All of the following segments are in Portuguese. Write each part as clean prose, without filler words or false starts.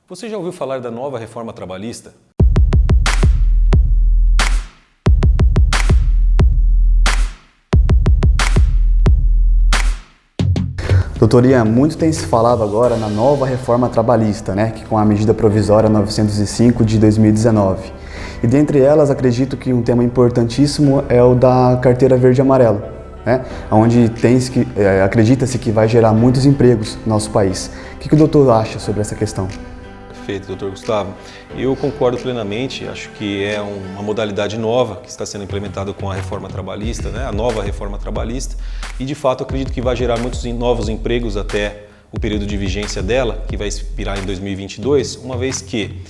Você já ouviu falar da nova reforma trabalhista? Doutor Ian, muito tem se falado agora na nova reforma trabalhista, que com a medida provisória 905 de 2019. E dentre elas, acredito que um tema importantíssimo é o da carteira verde e amarelo, onde acredita-se que vai gerar muitos empregos no nosso país. O que o doutor acha sobre essa questão? Perfeito, doutor Gustavo. Eu concordo plenamente, acho que é uma modalidade nova que está sendo implementada com a reforma trabalhista, a nova reforma trabalhista, e de fato acredito que vai gerar muitos novos empregos até o período de vigência dela, que vai expirar em 2022, uma vez que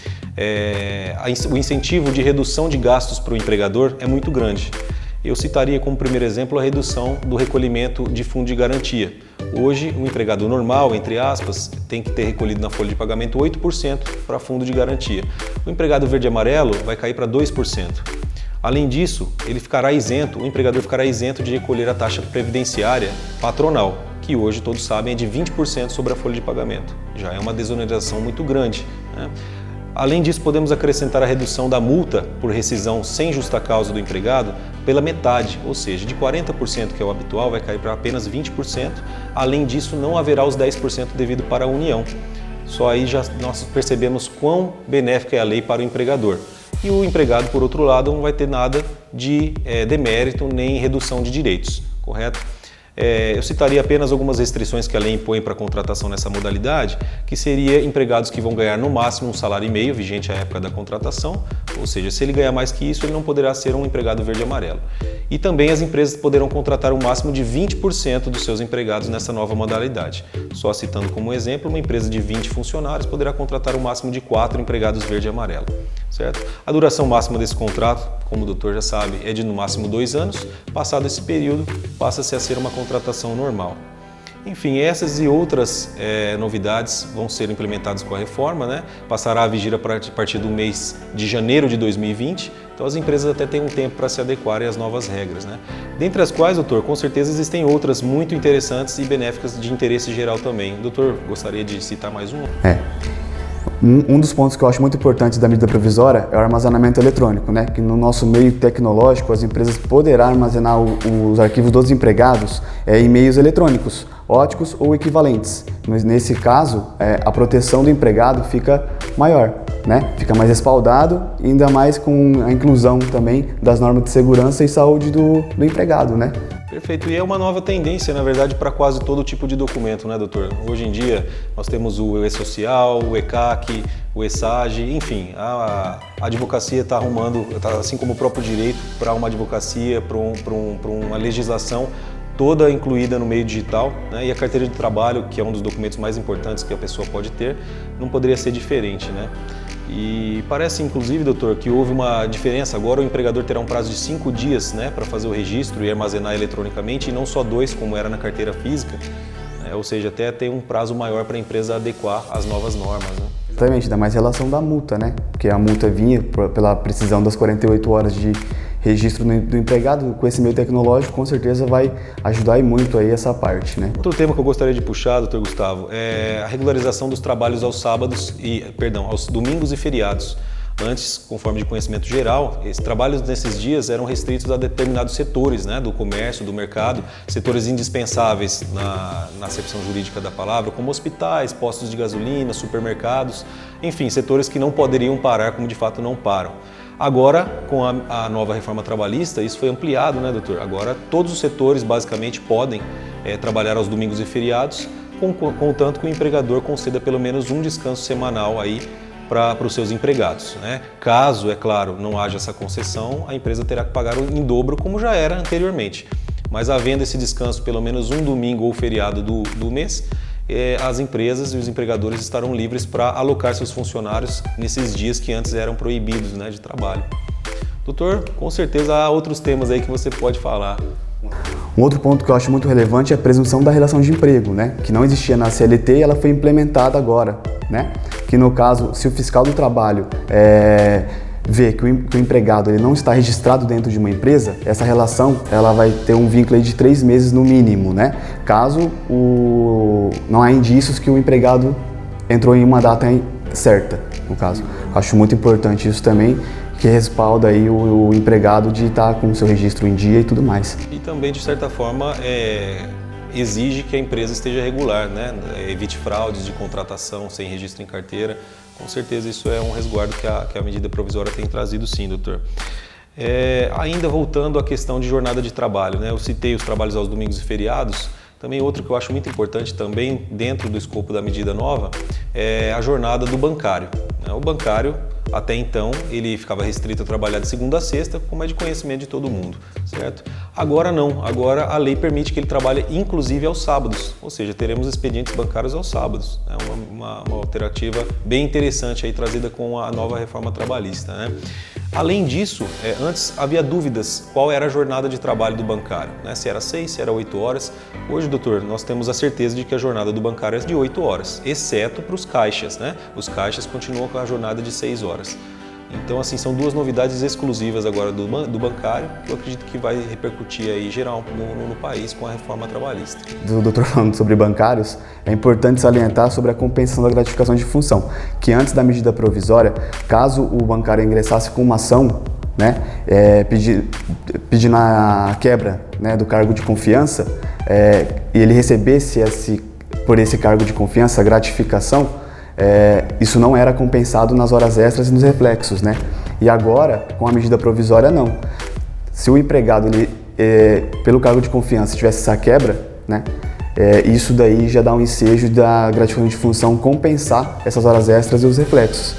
o incentivo de redução de gastos para o empregador é muito grande. Eu citaria como primeiro exemplo a redução do recolhimento de fundo de garantia. Hoje, um empregado normal, entre aspas, tem que ter recolhido na folha de pagamento 8% para fundo de garantia. O empregado verde e amarelo vai cair para 2%. Além disso, o empregador ficará isento de recolher a taxa previdenciária patronal, que hoje todos sabem é de 20% sobre a folha de pagamento. Já é uma desoneração muito grande, Além disso, podemos acrescentar a redução da multa por rescisão sem justa causa do empregado pela metade, ou seja, de 40%, que é o habitual, vai cair para apenas 20%. Além disso, não haverá os 10% devido para a União. Só aí já nós percebemos quão benéfica é a lei para o empregador. E o empregado, por outro lado, não vai ter nada de demérito nem redução de direitos, correto? Eu citaria apenas algumas restrições que a lei impõe para a contratação nessa modalidade, que seria empregados que vão ganhar no máximo 1,5 salário, vigente à época da contratação, ou seja, se ele ganhar mais que isso, ele não poderá ser um empregado verde e amarelo. E também as empresas poderão contratar o máximo de 20% dos seus empregados nessa nova modalidade. Só citando como exemplo, uma empresa de 20 funcionários poderá contratar o máximo de 4 empregados verde e amarelo, certo? A duração máxima desse contrato, como o doutor já sabe, é de no máximo 2 anos. Passado esse período, passa-se a ser uma contratação normal. Enfim, essas e outras novidades vão ser implementadas com a reforma, Passará a vigir a partir do mês de janeiro de 2020, então as empresas até têm um tempo para se adequarem às novas regras, Dentre as quais, doutor, com certeza existem outras muito interessantes e benéficas de interesse geral também. Doutor, gostaria de citar mais uma? Um dos pontos que eu acho muito importante da medida provisória é o armazenamento eletrônico, que no nosso meio tecnológico as empresas poderão armazenar os arquivos dos empregados em meios eletrônicos, óticos ou equivalentes. Mas nesse caso, a proteção do empregado fica maior, fica mais respaldado, ainda mais com a inclusão também das normas de segurança e saúde do empregado, Perfeito. E é uma nova tendência, na verdade, para quase todo tipo de documento, doutor? Hoje em dia, nós temos o E-Social, o ECAC, o ESAG, enfim, a advocacia está arrumando, assim como o próprio direito, para uma advocacia, para uma legislação toda incluída no meio digital, E a carteira de trabalho, que é um dos documentos mais importantes que a pessoa pode ter, não poderia ser diferente, E parece, inclusive, doutor, que houve uma diferença. Agora o empregador terá um prazo de 5 dias, para fazer o registro e armazenar eletronicamente, e não só 2, como era na carteira física, Ou seja, até tem um prazo maior para a empresa adequar às novas normas, Exatamente, ainda mais relação da multa, Porque a multa vinha pela precisão das 48 horas de registro do empregado. Com esse meio tecnológico, com certeza vai ajudar muito aí essa parte, Outro tema que eu gostaria de puxar, doutor Gustavo, é a regularização dos trabalhos aos aos domingos e feriados. Antes, conforme de conhecimento geral, esses trabalhos nesses dias eram restritos a determinados setores, do comércio, do mercado, setores indispensáveis na acepção jurídica da palavra, como hospitais, postos de gasolina, supermercados, enfim, setores que não poderiam parar como de fato não param. Agora, com a nova reforma trabalhista, isso foi ampliado, doutor? Agora, todos os setores, basicamente, podem trabalhar aos domingos e feriados, contanto que o empregador conceda pelo menos um descanso semanal aí para os seus empregados, Caso, é claro, não haja essa concessão, a empresa terá que pagar em dobro, como já era anteriormente. Mas havendo esse descanso pelo menos um domingo ou feriado do mês, as empresas e os empregadores estarão livres para alocar seus funcionários nesses dias que antes eram proibidos, de trabalho. Doutor, com certeza há outros temas aí que você pode falar. Um outro ponto que eu acho muito relevante é a presunção da relação de emprego, que não existia na CLT e ela foi implementada agora, Que no caso, se o fiscal do trabalho vê que o empregado ele não está registrado dentro de uma empresa, essa relação ela vai ter um vínculo de 3 meses no mínimo, Caso não há indícios que o empregado entrou em uma data certa, no caso. Acho muito importante isso também, que respalda aí o empregado de estar com o seu registro em dia e tudo mais. E também, de certa forma, exige que a empresa esteja regular, né? Evite fraudes de contratação sem registro em carteira. Com certeza isso é um resguardo que a medida provisória tem trazido, sim, doutor. Ainda voltando à questão de jornada de trabalho, né? Eu citei os trabalhos aos domingos e feriados. Também outro que eu acho muito importante também dentro do escopo da medida nova é a jornada do bancário. O bancário, até então, ele ficava restrito a trabalhar de segunda a sexta, como é de conhecimento de todo mundo, certo? Agora não, agora a lei permite que ele trabalhe inclusive aos sábados, ou seja, teremos expedientes bancários aos sábados. É uma alternativa bem interessante aí trazida com a nova reforma trabalhista, né? Além disso, antes havia dúvidas qual era a jornada de trabalho do bancário, né? Se era 6, se era 8 horas. Hoje, doutor, nós temos a certeza de que a jornada do bancário é de 8 horas, exceto para os caixas, né? Os caixas continuam com a jornada de 6 horas. Então, assim, são duas novidades exclusivas agora do bancário, que eu acredito que vai repercutir aí geral no país com a reforma trabalhista. Do doutor falando sobre bancários, é importante salientar sobre a compensação da gratificação de função, que antes da medida provisória, caso o bancário ingressasse com uma ação, né, pedindo a quebra, né, do cargo de confiança, e ele recebesse por esse cargo de confiança a gratificação, isso não era compensado nas horas extras e nos reflexos, né? E agora, com a medida provisória, não. Se o empregado, pelo cargo de confiança, tivesse essa quebra, né? Isso daí já dá um ensejo da gratificação de função compensar essas horas extras e os reflexos.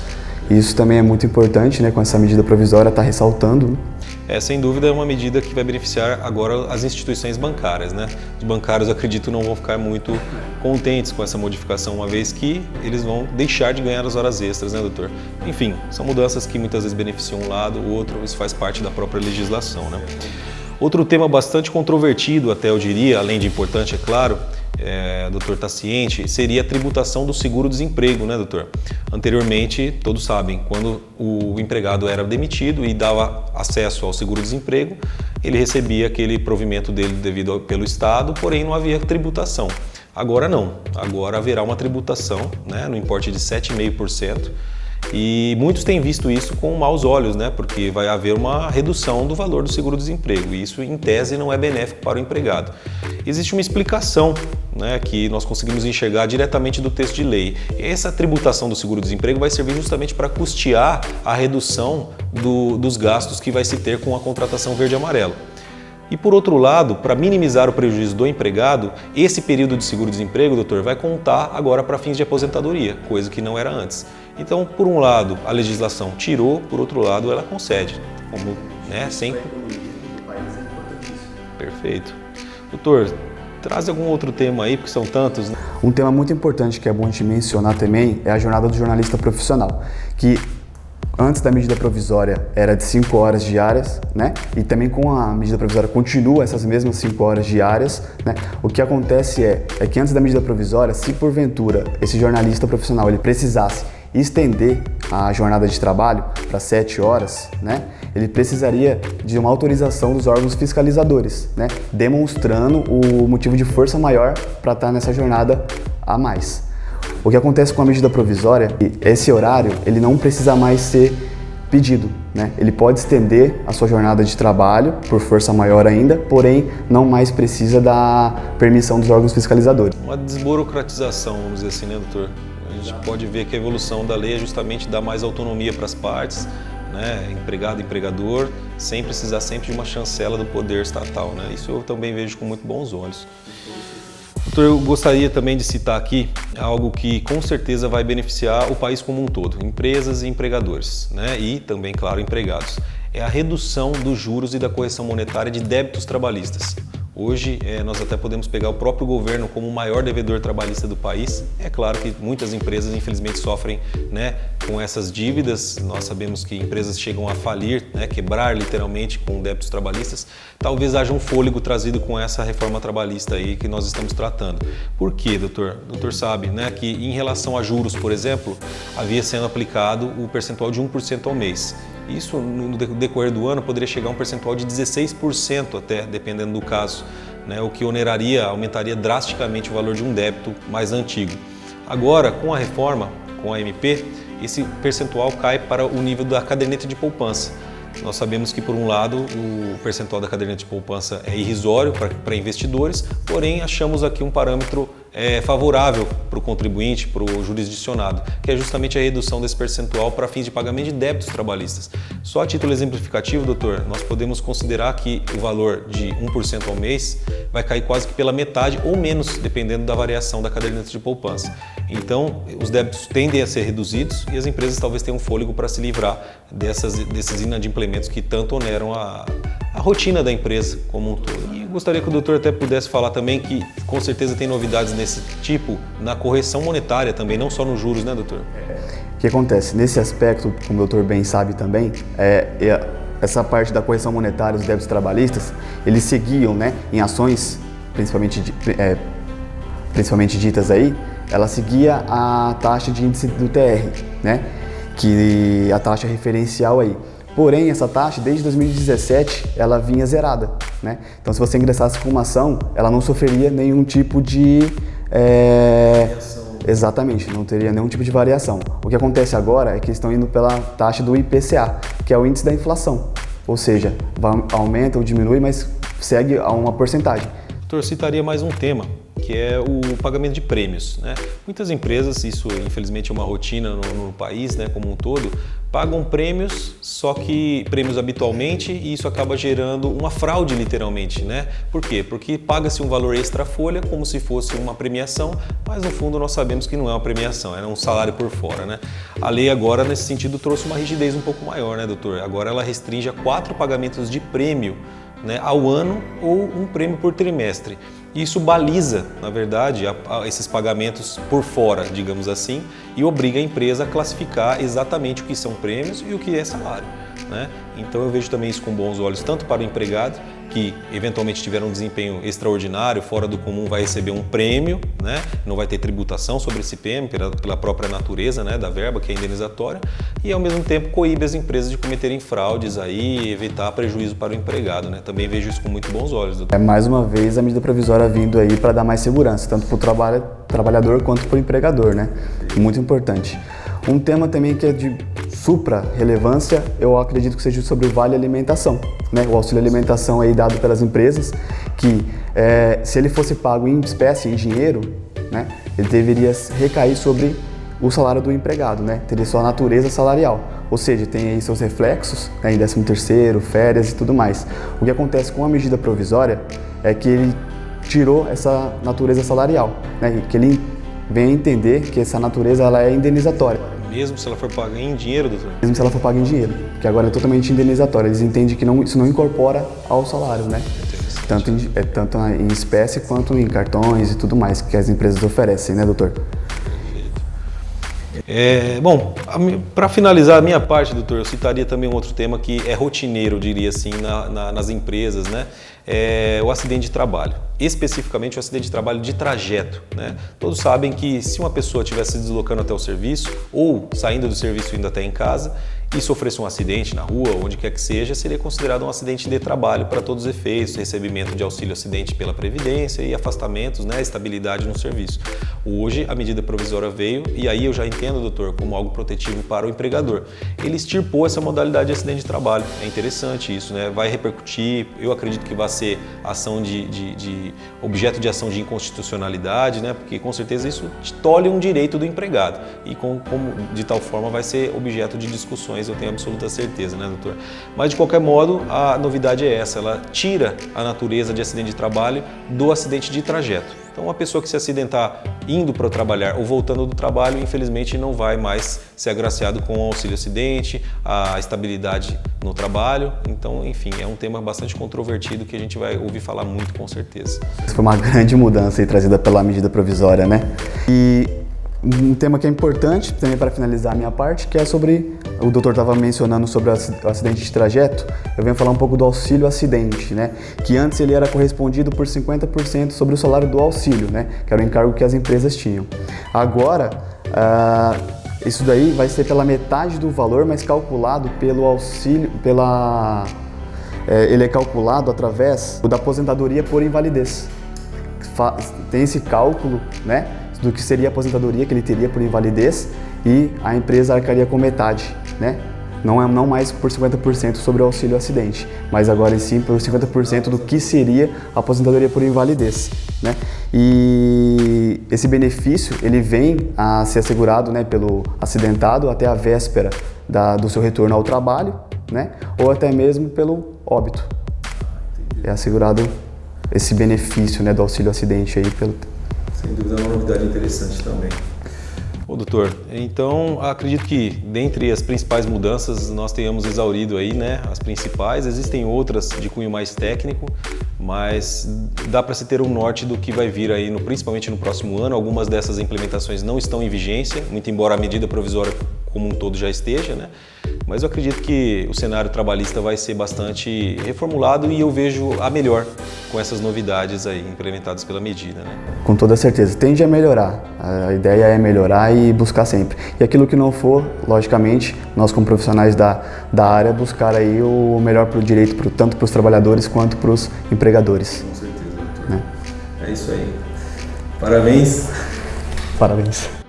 Isso também é muito importante, né? Com essa medida provisória, está ressaltando, né? Sem dúvida é uma medida que vai beneficiar agora as instituições bancárias, né? Os bancários, acredito, não vão ficar muito contentes com essa modificação, uma vez que eles vão deixar de ganhar as horas extras, né, doutor? Enfim, são mudanças que muitas vezes beneficiam um lado, o outro, isso faz parte da própria legislação, né? Outro tema bastante controvertido, até eu diria, além de importante, é claro, doutor está ciente, seria a tributação do seguro-desemprego, né, doutor? Anteriormente, todos sabem, quando o empregado era demitido e dava acesso ao seguro-desemprego, ele recebia aquele provimento dele devido pelo Estado, porém não havia tributação. Agora não, agora haverá uma tributação, né, no importe de 7,5%. E muitos têm visto isso com maus olhos, né? Porque vai haver uma redução do valor do seguro-desemprego e isso, em tese, não é benéfico para o empregado. Existe uma explicação, né, que nós conseguimos enxergar diretamente do texto de lei. Essa tributação do seguro-desemprego vai servir justamente para custear a redução dos gastos que vai se ter com a contratação verde-amarelo. E por outro lado, para minimizar o prejuízo do empregado, esse período de seguro-desemprego, doutor, vai contar agora para fins de aposentadoria, coisa que não era antes. Então, por um lado, a legislação tirou, por outro lado, ela concede, como, né, sempre. Perfeito. Doutor, traz algum outro tema aí, porque são tantos, né? Um tema muito importante que é bom a gente mencionar também é a jornada do jornalista profissional, que antes da medida provisória era de 5 horas diárias, né? E também com a medida provisória continua essas mesmas 5 horas diárias, né? O que acontece é que antes da medida provisória, se porventura esse jornalista profissional ele precisasse estender a jornada de trabalho para 7 horas, né? Ele precisaria de uma autorização dos órgãos fiscalizadores, né? Demonstrando o motivo de força maior para estar nessa jornada a mais. O que acontece com a medida provisória, esse horário ele não precisa mais ser pedido, né? Ele pode estender a sua jornada de trabalho por força maior ainda, porém não mais precisa da permissão dos órgãos fiscalizadores. Uma desburocratização, vamos dizer assim, né, doutor? A gente pode ver que a evolução da lei é justamente dar mais autonomia para as partes, né? Empregado, empregador, sem precisar sempre de uma chancela do poder estatal, né? Isso eu também vejo com muito bons olhos. Doutor, eu gostaria também de citar aqui algo que com certeza vai beneficiar o país como um todo, empresas e empregadores, né? E também, claro, empregados. É a redução dos juros e da correção monetária de débitos trabalhistas. Hoje, nós até podemos pegar o próprio governo como o maior devedor trabalhista do país. É claro que muitas empresas, infelizmente, sofrem, né, com essas dívidas. Nós sabemos que empresas chegam a falir, né, quebrar literalmente com débitos trabalhistas. Talvez haja um fôlego trazido com essa reforma trabalhista aí que nós estamos tratando. Por quê, doutor? O doutor sabe, né, que em relação a juros, por exemplo, havia sendo aplicado o percentual de 1% ao mês. Isso, no decorrer do ano, poderia chegar a um percentual de 16% até, dependendo do caso, né? O que aumentaria drasticamente o valor de um débito mais antigo. Agora, com a reforma, com a MP, esse percentual cai para o nível da caderneta de poupança. Nós sabemos que, por um lado, o percentual da caderneta de poupança é irrisório para investidores, porém achamos aqui um parâmetro favorável para o contribuinte, para o jurisdicionado, que é justamente a redução desse percentual para fins de pagamento de débitos trabalhistas. Só a título exemplificativo, doutor, nós podemos considerar que o valor de 1% ao mês vai cair quase que pela metade ou menos, dependendo da variação da caderneta de poupança. Então, os débitos tendem a ser reduzidos e as empresas talvez tenham fôlego para se livrar desses inadimplementos que tanto oneram a rotina da empresa como um todo. E gostaria que o doutor até pudesse falar também que com certeza tem novidades nesse tipo na correção monetária também, não só nos juros, né, doutor? O que acontece? Nesse aspecto, como o doutor bem sabe também, essa parte da correção monetária dos débitos trabalhistas, eles seguiam, né, em ações, principalmente ditas aí, ela seguia a taxa de índice do TR, né, que a taxa referencial aí. Porém, essa taxa, desde 2017, ela vinha zerada, né? Então, se você ingressasse com uma ação, ela não sofreria nenhum tipo de... Exatamente, não teria nenhum tipo de variação. O que acontece agora é que eles estão indo pela taxa do IPCA, que é o índice da inflação. Ou seja, aumenta ou diminui, mas segue a uma porcentagem. Doutor, citaria mais um tema, que é o pagamento de prêmios, né? Muitas empresas, isso infelizmente é uma rotina no país, né, como um todo, pagam prêmios, só que prêmios habitualmente, e isso acaba gerando uma fraude literalmente, né? Por quê? Porque paga-se um valor extra folha como se fosse uma premiação, mas no fundo nós sabemos que não é uma premiação, é um salário por fora, né? A lei agora nesse sentido trouxe uma rigidez um pouco maior, né, doutor? Agora ela restringe a 4 pagamentos de prêmio, né, ao ano ou um prêmio por trimestre. Isso baliza, na verdade, esses pagamentos por fora, digamos assim, e obriga a empresa a classificar exatamente o que são prêmios e o que é salário, né? Então eu vejo também isso com bons olhos, tanto para o empregado, que eventualmente tiver um desempenho extraordinário, fora do comum, vai receber um prêmio, né? Não vai ter tributação sobre esse prêmio pela própria natureza, né, da verba, que é indenizatória, e ao mesmo tempo coíbe as empresas de cometerem fraudes aí e evitar prejuízo para o empregado, né? Também vejo isso com muito bons olhos, doutor. É mais uma vez a medida provisória vindo aí para dar mais segurança, tanto para o trabalhador quanto para o empregador, né? Muito importante. Um tema também que é de supra relevância, eu acredito que seja sobre o Vale Alimentação, né? O auxílio alimentação aí dado pelas empresas, que se ele fosse pago em espécie, em dinheiro, né, ele deveria recair sobre o salário do empregado, né? Teria sua natureza salarial, ou seja, tem aí seus reflexos, né, em 13º, férias e tudo mais. O que acontece com a medida provisória é que ele tirou essa natureza salarial, né, que ele vem a entender que essa natureza ela é indenizatória. Mesmo se ela for paga em dinheiro, doutor? Mesmo se ela for paga em dinheiro, que agora é totalmente indenizatória. Eles entendem que isso não incorpora ao salário, né? Tanto em espécie quanto em cartões e tudo mais que as empresas oferecem, né, doutor? Bom, para finalizar a minha parte, doutor, eu citaria também um outro tema que é rotineiro, eu diria assim, nas empresas, né? O acidente de trabalho, especificamente o acidente de trabalho de trajeto, né? Todos sabem que se uma pessoa estivesse se deslocando até o serviço ou saindo do serviço indo até em casa e sofresse um acidente na rua, onde quer que seja, seria considerado um acidente de trabalho para todos os efeitos, recebimento de auxílio acidente pela Previdência e afastamentos, né, estabilidade no serviço. Hoje a medida provisória veio e aí eu já entendo, doutor, como algo protetivo para o empregador. Ele extirpou essa modalidade de acidente de trabalho. É interessante isso, né? Vai repercutir, eu acredito que vai ser ação de objeto de ação de inconstitucionalidade, né? Porque com certeza isso tolhe um direito do empregado e de tal forma vai ser objeto de discussões, eu tenho absoluta certeza, né, doutor? Mas de qualquer modo, a novidade é essa, ela tira a natureza de acidente de trabalho do acidente de trajeto. Então, uma pessoa que se acidentar indo para trabalhar ou voltando do trabalho, infelizmente não vai mais ser agraciado com o auxílio acidente, a estabilidade no trabalho. Então, enfim, é um tema bastante controvertido que a gente vai ouvir falar muito, com certeza. Isso foi uma grande mudança aí, trazida pela medida provisória, né? E um tema que é importante também para finalizar a minha parte, que é sobre, o doutor estava mencionando sobre o acidente de trajeto, eu venho falar um pouco do auxílio acidente, né? Que antes ele era correspondido por 50% sobre o salário do auxílio, né? Que era o encargo que as empresas tinham. Agora, isso daí vai ser pela metade do valor, mas calculado pelo auxílio, ele é calculado através da aposentadoria por invalidez. Tem esse cálculo, né, do que seria a aposentadoria que ele teria por invalidez, e a empresa arcaria com metade, né? Não mais por 50% sobre o auxílio acidente, mas agora sim por 50% do que seria a aposentadoria por invalidez, né? E esse benefício ele vem a ser assegurado, né, pelo acidentado até a véspera do seu retorno ao trabalho, né? Ou até mesmo pelo óbito. É assegurado esse benefício, né, do auxílio acidente aí pelo... Sem dúvida é uma novidade interessante também. Ô, doutor, então acredito que dentre as principais mudanças nós tenhamos exaurido aí, né, as principais. Existem outras de cunho mais técnico, mas dá para se ter um norte do que vai vir aí, principalmente no próximo ano. Algumas dessas implementações não estão em vigência, muito embora a medida provisória como um todo já esteja, né? Mas eu acredito que o cenário trabalhista vai ser bastante reformulado e eu vejo a melhor com essas novidades aí implementadas pela medida, né? Com toda certeza, tende a melhorar. A ideia é melhorar e buscar sempre. E aquilo que não for, logicamente, nós como profissionais da área, buscar aí o melhor para o direito, tanto para os trabalhadores quanto para os empregadores. Com certeza, doutor. Né? É isso aí. Parabéns. Parabéns.